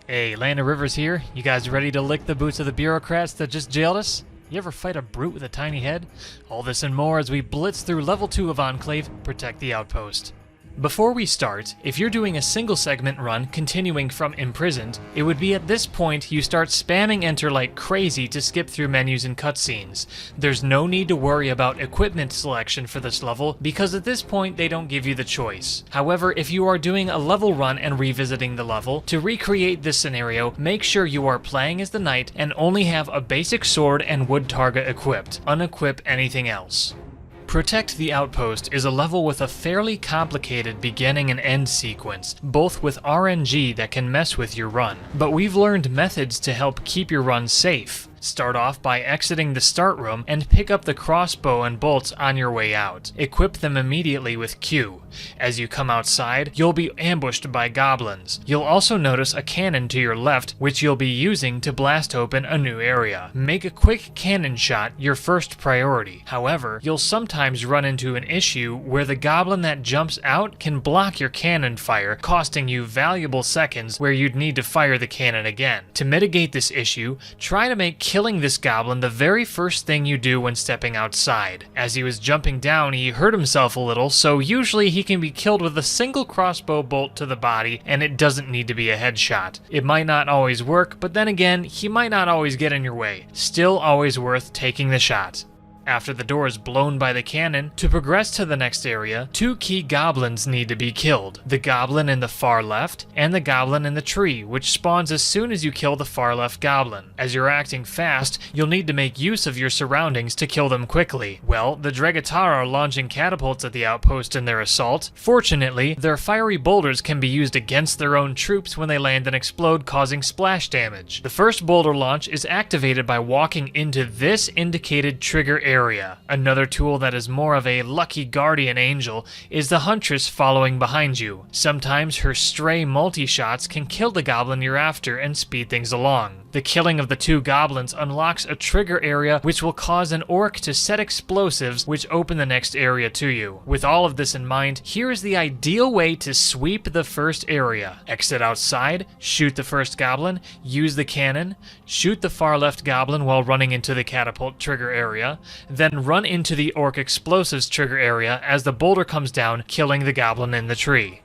Hey, Lana Rivers here. You guys ready to lick the boots of the bureaucrats that just jailed us? You ever fight a brute with a tiny head? All this and more as we blitz through level 2 of Enclave, Protect the Outpost. Before we start, if you're doing a single segment run continuing from Imprisoned, it would be at this point you start spamming enter like crazy to skip through menus and cutscenes. There's no need to worry about equipment selection for this level because at this point they don't give you the choice. However, if you are doing a level run and revisiting the level, to recreate this scenario, make sure you are playing as the knight and only have a basic sword and wood target equipped. Unequip anything else. Protect the Outpost is a level with a fairly complicated beginning and end sequence, both with RNG that can mess with your run. But we've learned methods to help keep your run safe. Start off by exiting the start room and pick up the crossbow and bolts on your way out. Equip them immediately with Q. As you come outside, you'll be ambushed by goblins. You'll also notice a cannon to your left, which you'll be using to blast open a new area. Make a quick cannon shot your first priority. However, you'll sometimes run into an issue where the goblin that jumps out can block your cannon fire, costing you valuable seconds where you'd need to fire the cannon again. To mitigate this issue, try to make killing this goblin the very first thing you do when stepping outside. As he was jumping down, he hurt himself a little, so usually he can be killed with a single crossbow bolt to the body, and it doesn't need to be a headshot. It might not always work, but then again, he might not always get in your way. Still always worth taking the shot. After the door is blown by the cannon, to progress to the next area, 2 key goblins need to be killed. The goblin in the far left, and the goblin in the tree, which spawns as soon as you kill the far left goblin. As you're acting fast, you'll need to make use of your surroundings to kill them quickly. Well, the Dregatar are launching catapults at the outpost in their assault. Fortunately, their fiery boulders can be used against their own troops when they land and explode, causing splash damage. The first boulder launch is activated by walking into this indicated trigger area. Another tool that is more of a lucky guardian angel is the Huntress following behind you. Sometimes her stray multi-shots can kill the goblin you're after and speed things along. The killing of the 2 goblins unlocks a trigger area which will cause an orc to set explosives which open the next area to you. With all of this in mind, here is the ideal way to sweep the first area. Exit outside, shoot the first goblin, use the cannon, shoot the far left goblin while running into the catapult trigger area, then run into the orc explosives trigger area as the boulder comes down, killing the goblin in the tree.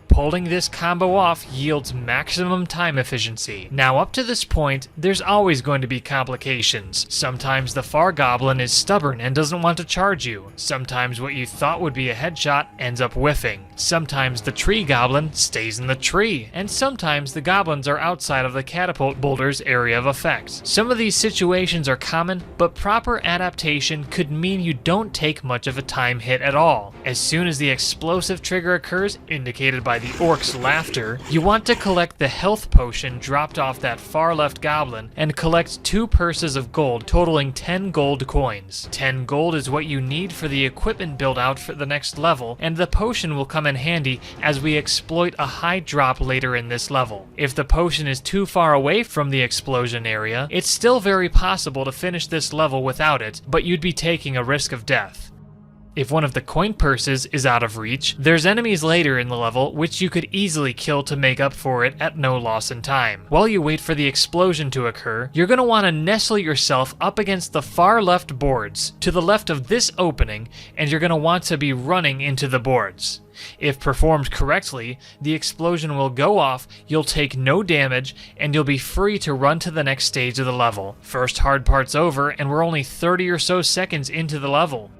Pulling this combo off yields maximum time efficiency. Now up to this point, there's always going to be complications. Sometimes the far goblin is stubborn and doesn't want to charge you. Sometimes what you thought would be a headshot ends up whiffing. Sometimes the tree goblin stays in the tree. And sometimes the goblins are outside of the catapult boulder's area of effect. Some of these situations are common, but proper adaptation could mean you don't take much of a time hit at all. As soon as the explosive trigger occurs, indicated by the orc's laughter, you want to collect the health potion dropped off that far left goblin and collect 2 purses of gold totaling 10 gold coins. 10 gold is what you need for the equipment build out for the next level, and the potion will come in handy as we exploit a high drop later in this level. If the potion is too far away from the explosion area, it's still very possible to finish this level without it, but you'd be taking a risk of death. If one of the coin purses is out of reach, there's enemies later in the level which you could easily kill to make up for it at no loss in time. While you wait for the explosion to occur, you're going to want to nestle yourself up against the far left boards, to the left of this opening, and you're going to want to be running into the boards. If performed correctly, the explosion will go off, you'll take no damage, and you'll be free to run to the next stage of the level. First hard part's over, and we're only 30 or so seconds into the level.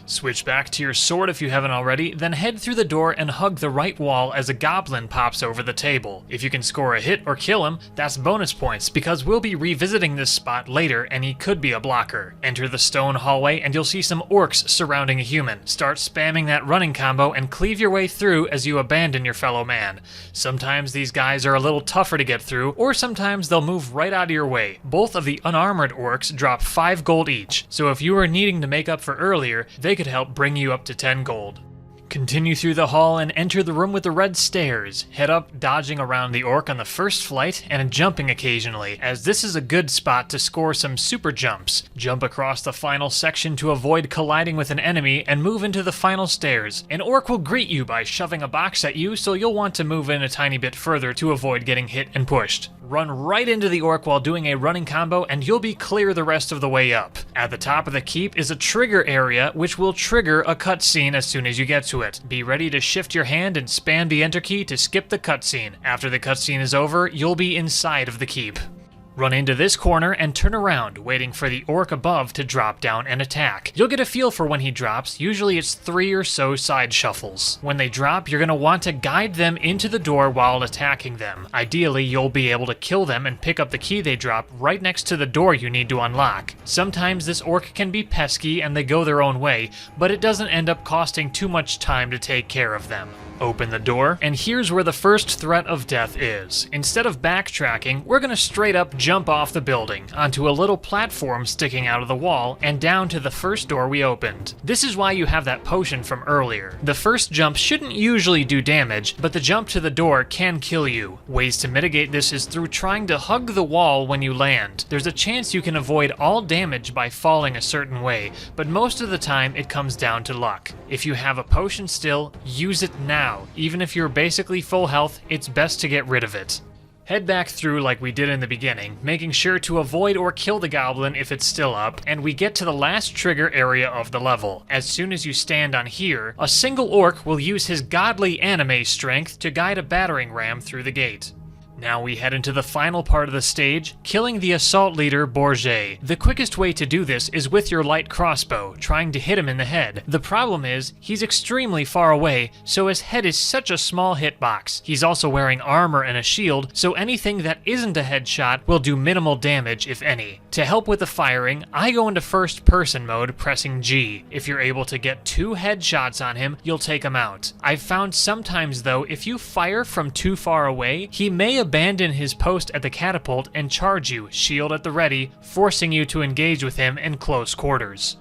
Switch back to your sword if you haven't already, then head through the door and hug the right wall as a goblin pops over the table. If you can score a hit or kill him, that's bonus points, because we'll be revisiting this spot later and he could be a blocker. Enter the stone hallway and you'll see some orcs surrounding a human. Start spamming that running combo and cleave your way through as you abandon your fellow man. Sometimes these guys are a little tougher to get through, or sometimes they'll move right out of your way. Both of the unarmored orcs drop 5 gold each, so if you were needing to make up for earlier, they could help bring you up to 10 gold. Continue through the hall and enter the room with the red stairs. Head up, dodging around the orc on the first flight and jumping occasionally, as this is a good spot to score some super jumps. Jump across the final section to avoid colliding with an enemy and move into the final stairs. An orc will greet you by shoving a box at you, so you'll want to move in a tiny bit further to avoid getting hit and pushed. Run right into the orc while doing a running combo and you'll be clear the rest of the way up. At the top of the keep is a trigger area which will trigger a cutscene as soon as you get to it. Be ready to shift your hand and spam the enter key to skip the cutscene. After the cutscene is over, you'll be inside of the keep. Run into this corner and turn around, waiting for the orc above to drop down and attack. You'll get a feel for when he drops, usually it's 3 or so side shuffles. When they drop, you're going to want to guide them into the door while attacking them. Ideally, you'll be able to kill them and pick up the key they drop right next to the door you need to unlock. Sometimes this orc can be pesky and they go their own way, but it doesn't end up costing too much time to take care of them. Open the door, and here's where the first threat of death is. Instead of backtracking, we're gonna straight up jump off the building, onto a little platform sticking out of the wall, and down to the first door we opened. This is why you have that potion from earlier. The first jump shouldn't usually do damage, but the jump to the door can kill you. Ways to mitigate this is through trying to hug the wall when you land. There's a chance you can avoid all damage by falling a certain way, but most of the time it comes down to luck. If you have a potion still, use it now. Even if you're basically full health, it's best to get rid of it. Head back through like we did in the beginning, making sure to avoid or kill the goblin if it's still up, and we get to the last trigger area of the level. As soon as you stand on here, a single orc will use his godly anime strength to guide a battering ram through the gate. Now we head into the final part of the stage, killing the assault leader, Bourget. The quickest way to do this is with your light crossbow, trying to hit him in the head. The problem is, he's extremely far away, so his head is such a small hitbox. He's also wearing armor and a shield, so anything that isn't a headshot will do minimal damage, if any. To help with the firing, I go into first person mode, pressing G. If you're able to get 2 headshots on him, you'll take him out. I've found sometimes though, if you fire from too far away, he may abandon his post at the catapult and charge you, shield at the ready, forcing you to engage with him in close quarters.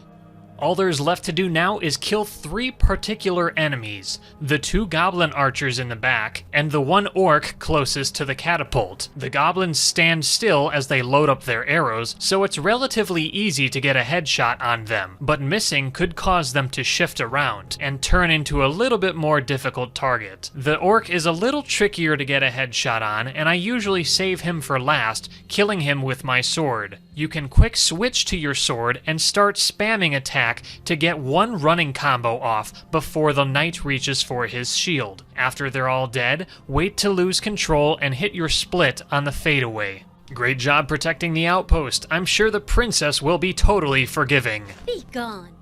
All there's left to do now is kill 3 particular enemies, the 2 goblin archers in the back, and the 1 orc closest to the catapult. The goblins stand still as they load up their arrows, so it's relatively easy to get a headshot on them, but missing could cause them to shift around, and turn into a little bit more difficult target. The orc is a little trickier to get a headshot on, and I usually save him for last, killing him with my sword. You can quick switch to your sword and start spamming attacks to get 1 running combo off before the knight reaches for his shield. After they're all dead, wait to lose control and hit your split on the fadeaway. Great job protecting the outpost. I'm sure the princess will be totally forgiving. Be gone.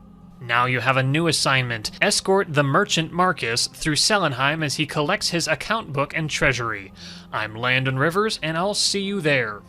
Now you have a new assignment. Escort the merchant Marcus through Selenheim as he collects his account book and treasury. I'm Landon Rivers, and I'll see you there.